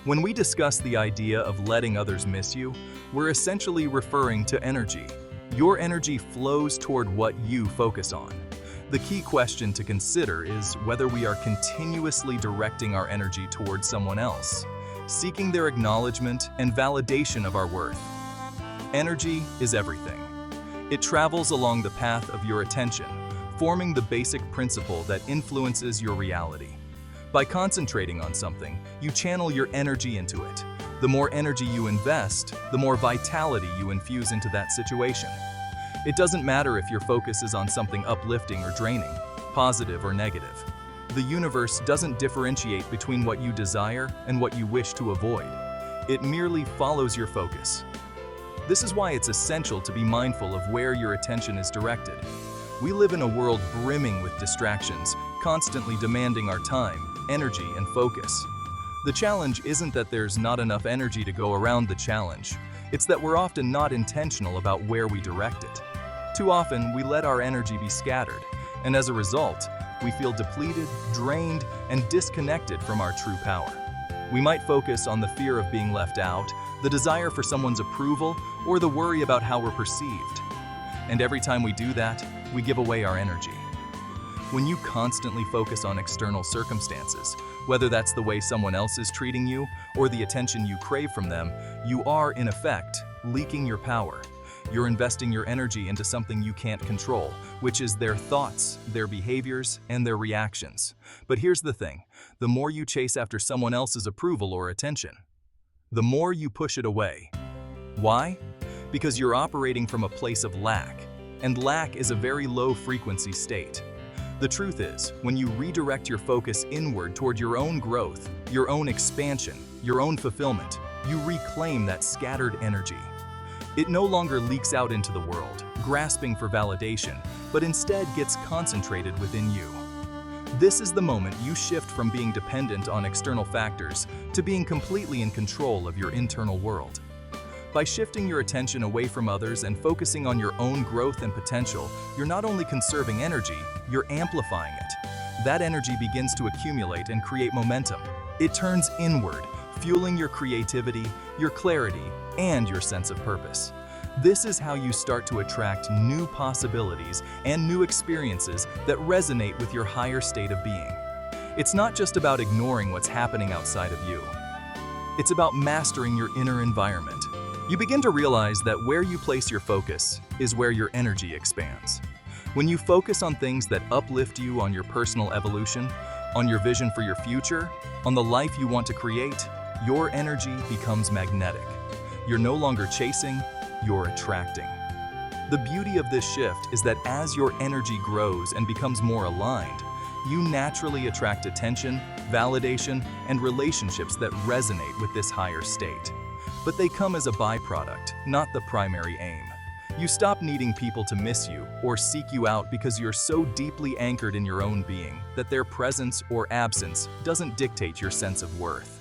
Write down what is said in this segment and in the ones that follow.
When we discuss the idea of letting others miss you, we're essentially referring to energy. Your energy flows toward what you focus on. The key question to consider is whether we are continuously directing our energy towards someone else, seeking their acknowledgement and validation of our worth. Energy is everything. It travels along the path of your attention, forming the basic principle that influences your reality. By concentrating on something, you channel your energy into it. The more energy you invest, the more vitality you infuse into that situation. It doesn't matter if your focus is on something uplifting or draining, positive or negative. The universe doesn't differentiate between what you desire and what you wish to avoid. It merely follows your focus. This is why it's essential to be mindful of where your attention is directed. We live in a world brimming with distractions, constantly demanding our time, energy, and focus. The challenge isn't that there's not enough energy to go around the challenge. It's that we're often not intentional about where we direct it. Too often, we let our energy be scattered, and as a result, we feel depleted, drained, and disconnected from our true power. We might focus on the fear of being left out, the desire for someone's approval, or the worry about how we're perceived. And every time we do that, we give away our energy. When you constantly focus on external circumstances, whether that's the way someone else is treating you or the attention you crave from them, you are, in effect, leaking your power. You're investing your energy into something you can't control, which is their thoughts, their behaviors, and their reactions. But here's the thing, the more you chase after someone else's approval or attention, the more you push it away. Why? Because you're operating from a place of lack, and lack is a very low-frequency state. The truth is, when you redirect your focus inward toward your own growth, your own expansion, your own fulfillment, you reclaim that scattered energy. It no longer leaks out into the world, grasping for validation, but instead gets concentrated within you. This is the moment you shift from being dependent on external factors to being completely in control of your internal world. By shifting your attention away from others and focusing on your own growth and potential, you're not only conserving energy, you're amplifying it. That energy begins to accumulate and create momentum. It turns inward, fueling your creativity, your clarity, and your sense of purpose. This is how you start to attract new possibilities and new experiences that resonate with your higher state of being. It's not just about ignoring what's happening outside of you. It's about mastering your inner environment. You begin to realize that where you place your focus is where your energy expands. When you focus on things that uplift you on your personal evolution, on your vision for your future, on the life you want to create, your energy becomes magnetic. You're no longer chasing, you're attracting. The beauty of this shift is that as your energy grows and becomes more aligned, you naturally attract attention, validation, and relationships that resonate with this higher state. But they come as a byproduct, not the primary aim. You stop needing people to miss you or seek you out because you're so deeply anchored in your own being that their presence or absence doesn't dictate your sense of worth.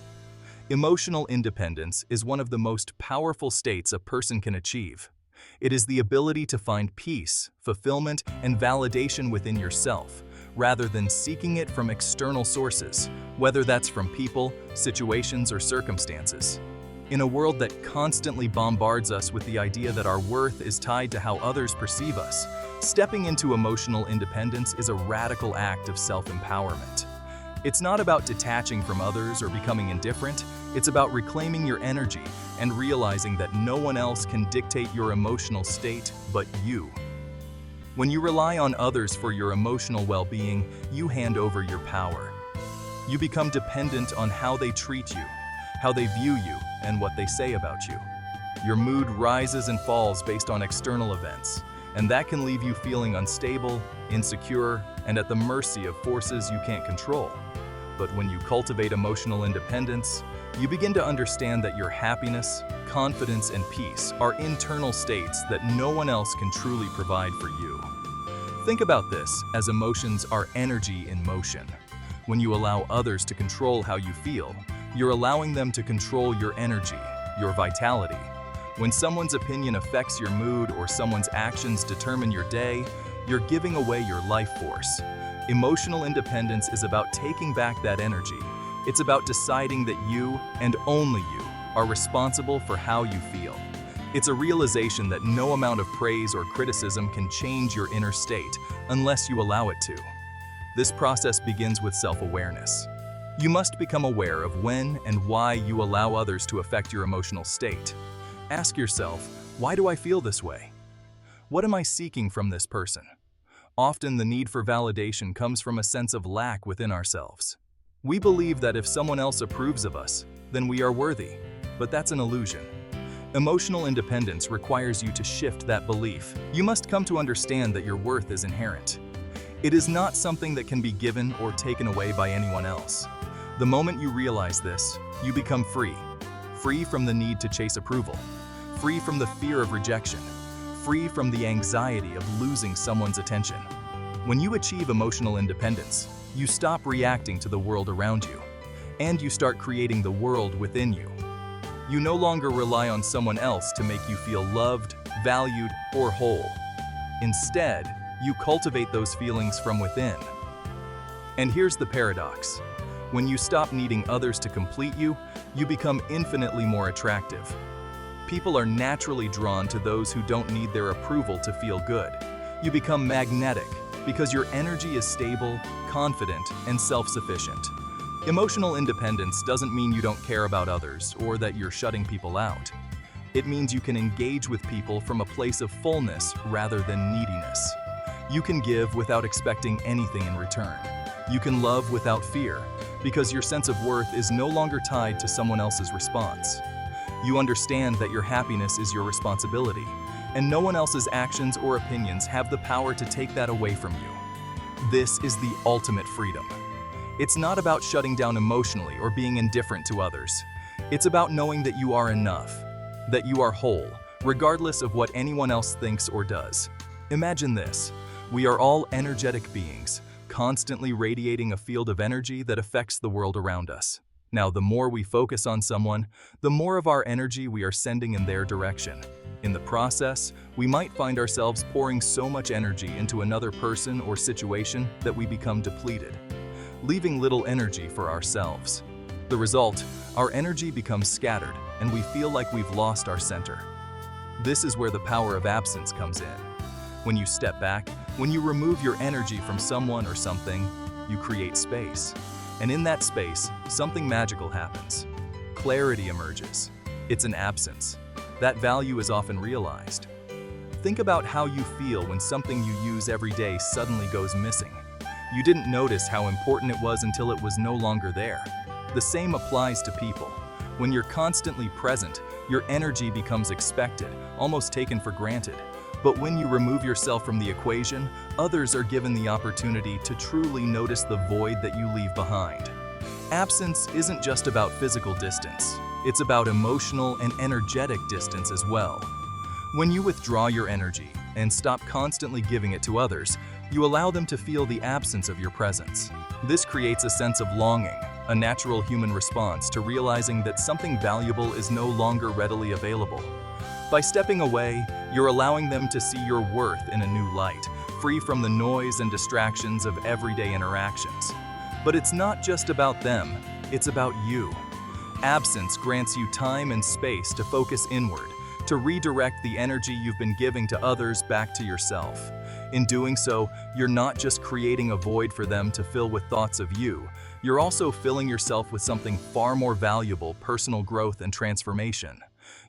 Emotional independence is one of the most powerful states a person can achieve. It is the ability to find peace, fulfillment, and validation within yourself, rather than seeking it from external sources, whether that's from people, situations, or circumstances. In a world that constantly bombards us with the idea that our worth is tied to how others perceive us, stepping into emotional independence is a radical act of self-empowerment. It's not about detaching from others or becoming indifferent, it's about reclaiming your energy and realizing that no one else can dictate your emotional state but you. When you rely on others for your emotional well-being, you hand over your power. You become dependent on how they treat you, how they view you, and what they say about you. Your mood rises and falls based on external events, and that can leave you feeling unstable, insecure, and at the mercy of forces you can't control. But when you cultivate emotional independence, you begin to understand that your happiness, confidence, and peace are internal states that no one else can truly provide for you. Think about this as emotions are energy in motion. When you allow others to control how you feel, you're allowing them to control your energy, your vitality. When someone's opinion affects your mood or someone's actions determine your day, you're giving away your life force. Emotional independence is about taking back that energy, It's about deciding that you, and only you, are responsible for how you feel. It's a realization that no amount of praise or criticism can change your inner state unless you allow it to. This process begins with self-awareness. You must become aware of when and why you allow others to affect your emotional state. Ask yourself, why do I feel this way? What am I seeking from this person? Often the need for validation comes from a sense of lack within ourselves. We believe that if someone else approves of us, then we are worthy, but that's an illusion. Emotional independence requires you to shift that belief. You must come to understand that your worth is inherent. It is not something that can be given or taken away by anyone else. The moment you realize this, you become free. Free from the need to chase approval. Free from the fear of rejection. Free from the anxiety of losing someone's attention. When you achieve emotional independence, you stop reacting to the world around you, and you start creating the world within you. You no longer rely on someone else to make you feel loved, valued, or whole. Instead, you cultivate those feelings from within. And here's the paradox. When you stop needing others to complete you, you become infinitely more attractive. People are naturally drawn to those who don't need their approval to feel good. You become magnetic because your energy is stable, confident, and self-sufficient. Emotional independence doesn't mean you don't care about others or that you're shutting people out. It means you can engage with people from a place of fullness rather than neediness. You can give without expecting anything in return. You can love without fear because your sense of worth is no longer tied to someone else's response. You understand that your happiness is your responsibility, and no one else's actions or opinions have the power to take that away from you. This is the ultimate freedom. It's not about shutting down emotionally or being indifferent to others. It's about knowing that you are enough, that you are whole, regardless of what anyone else thinks or does. Imagine this. We are all energetic beings, constantly radiating a field of energy that affects the world around us. Now, the more we focus on someone, the more of our energy we are sending in their direction. In the process, we might find ourselves pouring so much energy into another person or situation that we become depleted, leaving little energy for ourselves. The result, our energy becomes scattered, and we feel like we've lost our center. This is where the power of absence comes in. When you step back, when you remove your energy from someone or something, you create space. And in that space, something magical happens. Clarity emerges. It's an absence. That value is often realized. Think about how you feel when something you use every day suddenly goes missing. You didn't notice how important it was until it was no longer there. The same applies to people. When you're constantly present, your energy becomes expected, almost taken for granted. But when you remove yourself from the equation, others are given the opportunity to truly notice the void that you leave behind. Absence isn't just about physical distance. It's about emotional and energetic distance as well. When you withdraw your energy and stop constantly giving it to others, you allow them to feel the absence of your presence. This creates a sense of longing, a natural human response to realizing that something valuable is no longer readily available. By stepping away, you're allowing them to see your worth in a new light, free from the noise and distractions of everyday interactions. But it's not just about them, it's about you. Absence grants you time and space to focus inward, to redirect the energy you've been giving to others back to yourself. In doing so, you're not just creating a void for them to fill with thoughts of you, you're also filling yourself with something far more valuable: personal growth and transformation.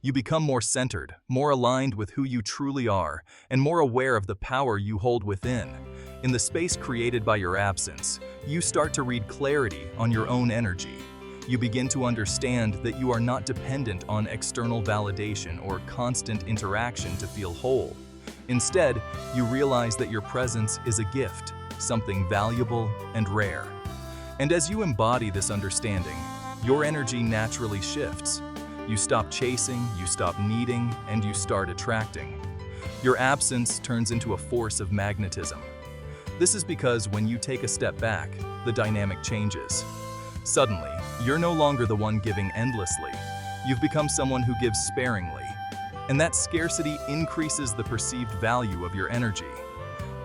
You become more centered, more aligned with who you truly are, and more aware of the power you hold within. In the space created by your absence, you start to read clarity on your own energy. You begin to understand that you are not dependent on external validation or constant interaction to feel whole. Instead, you realize that your presence is a gift, something valuable and rare. And as you embody this understanding, your energy naturally shifts. You stop chasing, you stop needing, and you start attracting. Your absence turns into a force of magnetism. This is because when you take a step back, the dynamic changes. Suddenly, you're no longer the one giving endlessly. You've become someone who gives sparingly. And that scarcity increases the perceived value of your energy.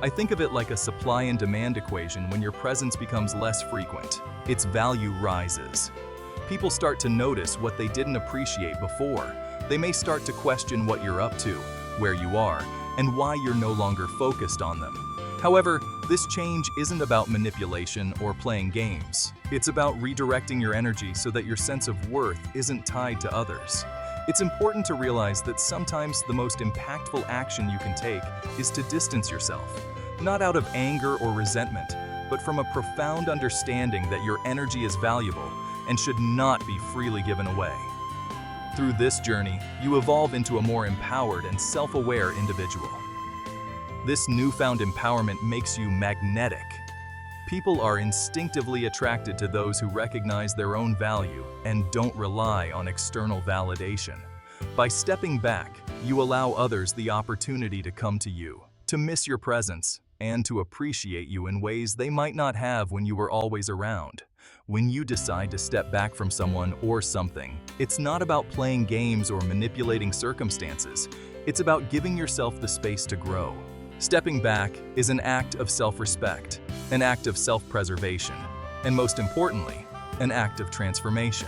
I think of it like a supply and demand equation when your presence becomes less frequent. its value rises. People start to notice what they didn't appreciate before. They may start to question what you're up to, where you are, and why you're no longer focused on them. However, this change isn't about manipulation or playing games. It's about redirecting your energy so that your sense of worth isn't tied to others. It's important to realize that sometimes the most impactful action you can take is to distance yourself, not out of anger or resentment, but from a profound understanding that your energy is valuable and should not be freely given away. Through this journey, you evolve into a more empowered and self-aware individual. This newfound empowerment makes you magnetic. People are instinctively attracted to those who recognize their own value and don't rely on external validation. By stepping back, you allow others the opportunity to come to you, to miss your presence, and to appreciate you in ways they might not have when you were always around. When you decide to step back from someone or something, it's not about playing games or manipulating circumstances. It's about giving yourself the space to grow. Stepping back is an act of self-respect, an act of self-preservation, and most importantly, an act of transformation.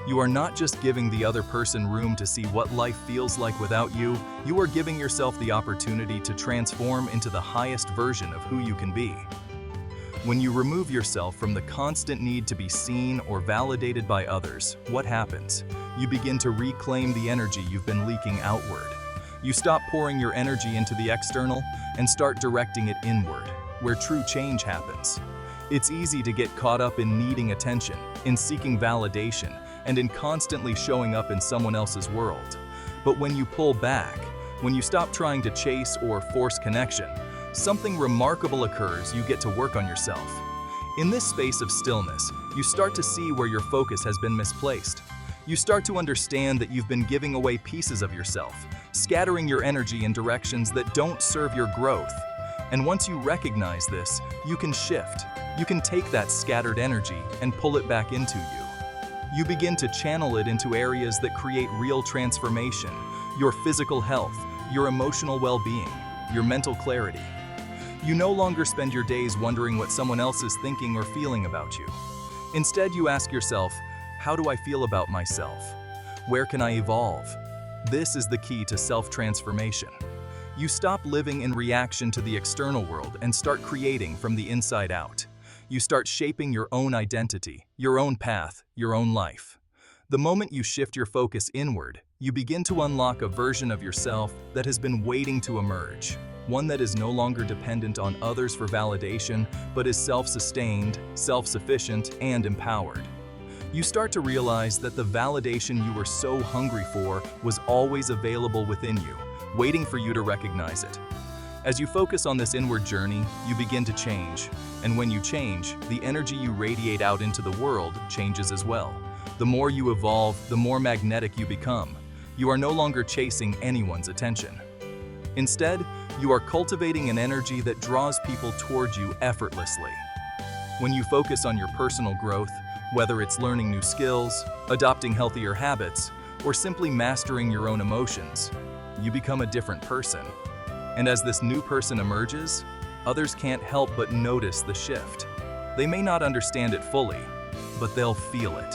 You are not just giving the other person room to see what life feels like without you, you are giving yourself the opportunity to transform into the highest version of who you can be. When you remove yourself from the constant need to be seen or validated by others, what happens? You begin to reclaim the energy you've been leaking outward. You stop pouring your energy into the external and start directing it inward, where true change happens. It's easy to get caught up in needing attention, in seeking validation, and in constantly showing up in someone else's world. But when you pull back, when you stop trying to chase or force connection, something remarkable occurs. You get to work on yourself. In this space of stillness, you start to see where your focus has been misplaced. You start to understand that you've been giving away pieces of yourself, scattering your energy in directions that don't serve your growth. And once you recognize this, you can shift. You can take that scattered energy and pull it back into you. You begin to channel it into areas that create real transformation: your physical health, your emotional well-being, your mental clarity. You no longer spend your days wondering what someone else is thinking or feeling about you. Instead, you ask yourself, how do I feel about myself? Where can I evolve? This is the key to self-transformation. You stop living in reaction to the external world and start creating from the inside out. You start shaping your own identity, your own path, your own life. The moment you shift your focus inward, you begin to unlock a version of yourself that has been waiting to emerge. One that is no longer dependent on others for validation, but is self-sustained, self-sufficient, and empowered. You start to realize that the validation you were so hungry for was always available within you, waiting for you to recognize it. As you focus on this inward journey, you begin to change. And when you change, the energy you radiate out into the world changes as well. The more you evolve, the more magnetic you become. You are no longer chasing anyone's attention. Instead, you are cultivating an energy that draws people toward you effortlessly. When you focus on your personal growth, whether it's learning new skills, adopting healthier habits, or simply mastering your own emotions, you become a different person. And as this new person emerges, others can't help but notice the shift. They may not understand it fully, but they'll feel it.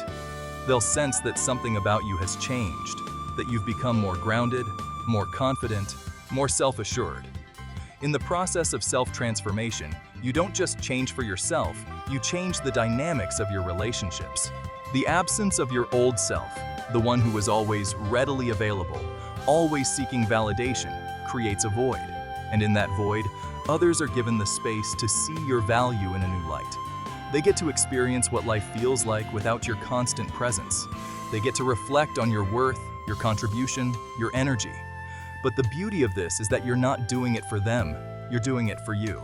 They'll sense that something about you has changed, that you've become more grounded, more confident, more self-assured. In the process of self-transformation, you don't just change for yourself, you change the dynamics of your relationships. The absence of your old self, the one who was always readily available, always seeking validation, creates a void. And in that void, others are given the space to see your value in a new light. They get to experience what life feels like without your constant presence. They get to reflect on your worth, your contribution, your energy. But the beauty of this is that you're not doing it for them, you're doing it for you.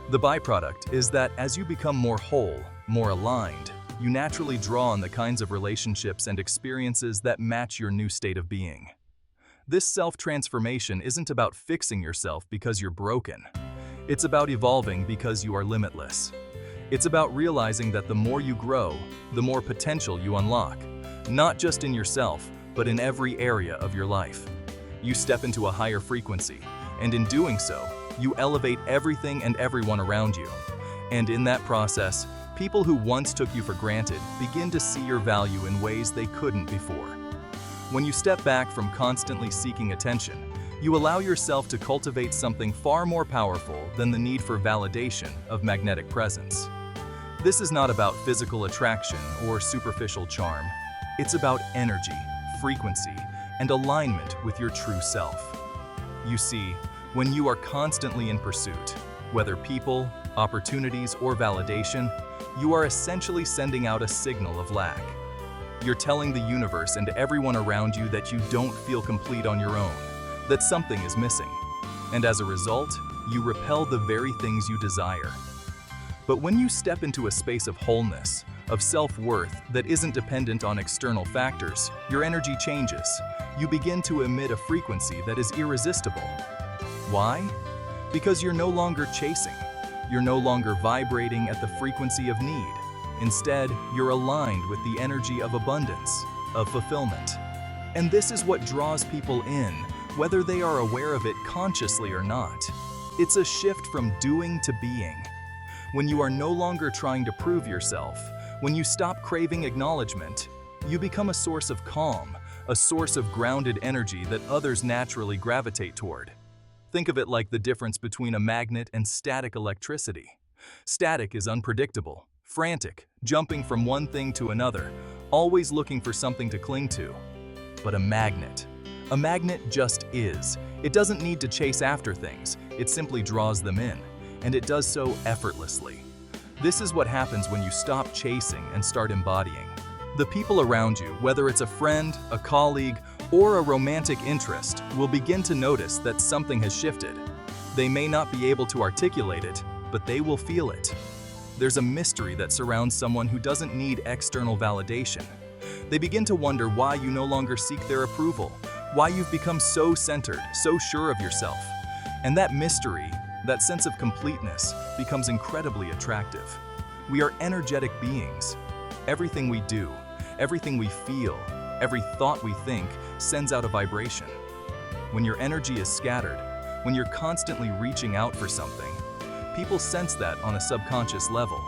The byproduct is that as you become more whole, more aligned, you naturally draw on the kinds of relationships and experiences that match your new state of being. This self-transformation isn't about fixing yourself because you're broken. It's about evolving because you are limitless. It's about realizing that the more you grow, the more potential you unlock, not just in yourself, but in every area of your life. You step into a higher frequency, and in doing so, you elevate everything and everyone around you. And in that process, People who once took you for granted begin to see your value in ways they couldn't before. When you step back from constantly seeking attention, you allow yourself to cultivate something far more powerful than the need for validation of magnetic presence. This is not about physical attraction or superficial charm. It's about energy, frequency, and alignment with your true self. You see, when you are constantly in pursuit, whether people, opportunities, or validation, you are essentially sending out a signal of lack. You're telling the universe and everyone around you that you don't feel complete on your own, that something is missing. And as a result, you repel the very things you desire. But when you step into a space of wholeness, of self-worth that isn't dependent on external factors, your energy changes. You begin to emit a frequency that is irresistible. Why? Because you're no longer chasing. You're no longer vibrating at the frequency of need. Instead, you're aligned with the energy of abundance, of fulfillment. And this is what draws people in, whether they are aware of it consciously or not. It's a shift from doing to being. When you are no longer trying to prove yourself, when you stop craving acknowledgement, you become a source of calm, a source of grounded energy that others naturally gravitate toward. Think of it like the difference between a magnet and static electricity. Static is unpredictable, frantic, jumping from one thing to another, always looking for something to cling to. But a magnet just is. It doesn't need to chase after things, it simply draws them in, and it does so effortlessly. This is what happens when you stop chasing and start embodying. The people around you, whether it's a friend, a colleague, or a romantic interest, will begin to notice that something has shifted. They may not be able to articulate it, but they will feel it. There's a mystery that surrounds someone who doesn't need external validation. They begin to wonder why you no longer seek their approval, why you've become so centered, so sure of yourself. And that mystery, that sense of completeness, becomes incredibly attractive. We are energetic beings. Everything we do, everything we feel, every thought we think sends out a vibration. When your energy is scattered, when you're constantly reaching out for something, people sense that on a subconscious level.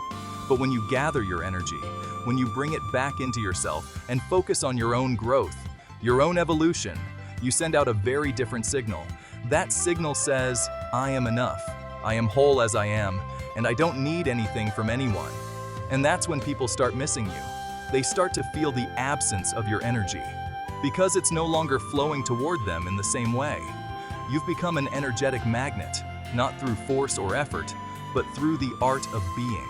But when you gather your energy, when you bring it back into yourself and focus on your own growth, your own evolution, you send out a very different signal. That signal says, I am enough, I am whole as I am, and I don't need anything from anyone. And that's when people start missing you. They start to feel the absence of your energy, because it's no longer flowing toward them in the same way. You've become an energetic magnet, not through force or effort, but through the art of being.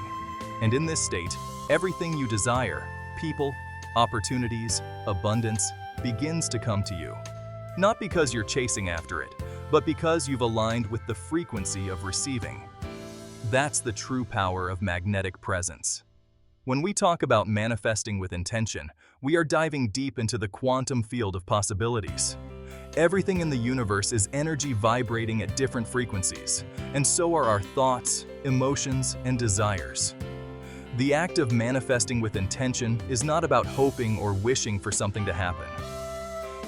And in this state, everything you desire, people, opportunities, abundance, begins to come to you. Not because you're chasing after it, but because you've aligned with the frequency of receiving. That's the true power of magnetic presence. When we talk about manifesting with intention, we are diving deep into the quantum field of possibilities. Everything in the universe is energy vibrating at different frequencies, and so are our thoughts, emotions, and desires. The act of manifesting with intention is not about hoping or wishing for something to happen.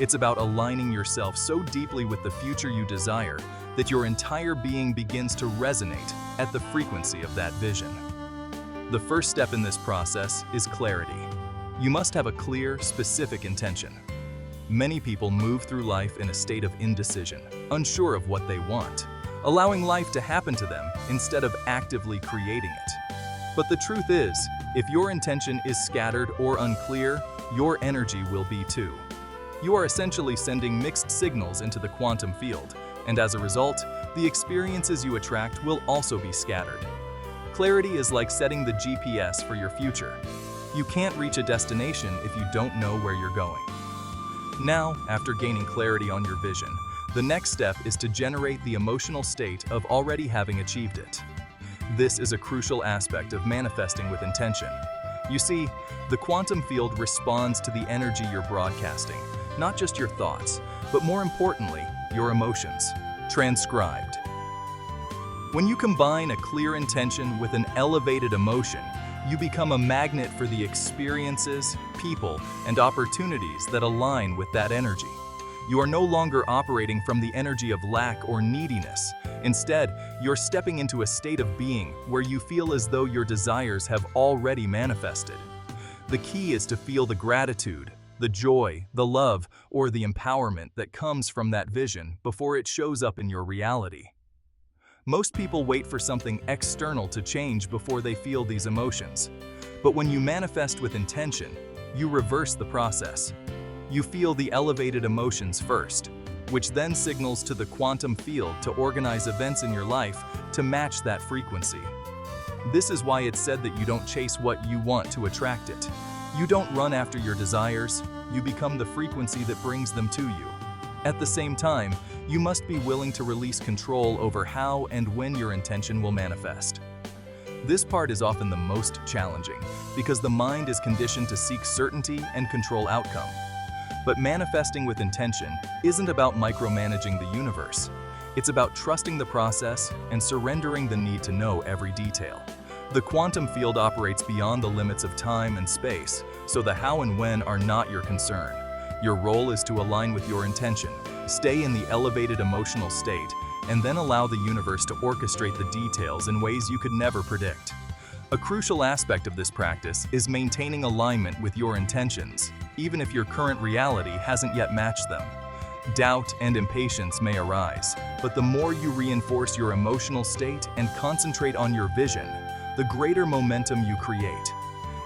It's about aligning yourself so deeply with the future you desire that your entire being begins to resonate at the frequency of that vision. The first step in this process is clarity. You must have a clear, specific intention. Many people move through life in a state of indecision, unsure of what they want, allowing life to happen to them instead of actively creating it. But the truth is, if your intention is scattered or unclear, your energy will be too. You are essentially sending mixed signals into the quantum field, and as a result, the experiences you attract will also be scattered. Clarity is like setting the GPS for your future. You can't reach a destination if you don't know where you're going. Now, after gaining clarity on your vision, the next step is to generate the emotional state of already having achieved it. This is a crucial aspect of manifesting with intention. You see, the quantum field responds to the energy you're broadcasting, not just your thoughts, but more importantly, your emotions, transcribed. When you combine a clear intention with an elevated emotion, you become a magnet for the experiences, people, and opportunities that align with that energy. You are no longer operating from the energy of lack or neediness. Instead, you're stepping into a state of being where you feel as though your desires have already manifested. The key is to feel the gratitude, the joy, the love, or the empowerment that comes from that vision before it shows up in your reality. Most people wait for something external to change before they feel these emotions. But when you manifest with intention, you reverse the process. You feel the elevated emotions first, which then signals to the quantum field to organize events in your life to match that frequency. This is why it's said that you don't chase what you want to attract it. You don't run after your desires, you become the frequency that brings them to you. At the same time, you must be willing to release control over how and when your intention will manifest. This part is often the most challenging because the mind is conditioned to seek certainty and control outcome. But manifesting with intention isn't about micromanaging the universe. It's about trusting the process and surrendering the need to know every detail. The quantum field operates beyond the limits of time and space, so the how and when are not your concern. Your role is to align with your intention, stay in the elevated emotional state, and then allow the universe to orchestrate the details in ways you could never predict. A crucial aspect of this practice is maintaining alignment with your intentions, even if your current reality hasn't yet matched them. Doubt and impatience may arise, but the more you reinforce your emotional state and concentrate on your vision, the greater momentum you create.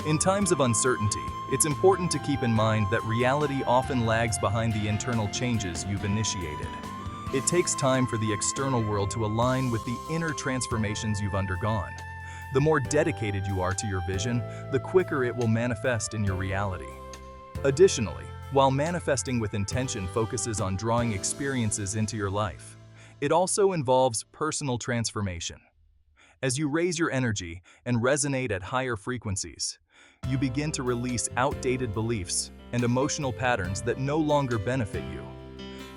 In times of uncertainty, it's important to keep in mind that reality often lags behind the internal changes you've initiated. It takes time for the external world to align with the inner transformations you've undergone. The more dedicated you are to your vision, the quicker it will manifest in your reality. Additionally, while manifesting with intention focuses on drawing experiences into your life, it also involves personal transformation. As you raise your energy and resonate at higher frequencies, you begin to release outdated beliefs and emotional patterns that no longer benefit you.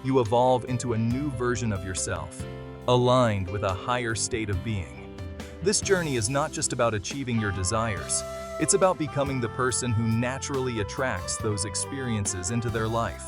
You evolve into a new version of yourself, aligned with a higher state of being. This journey is not just about achieving your desires, it's about becoming the person who naturally attracts those experiences into their life.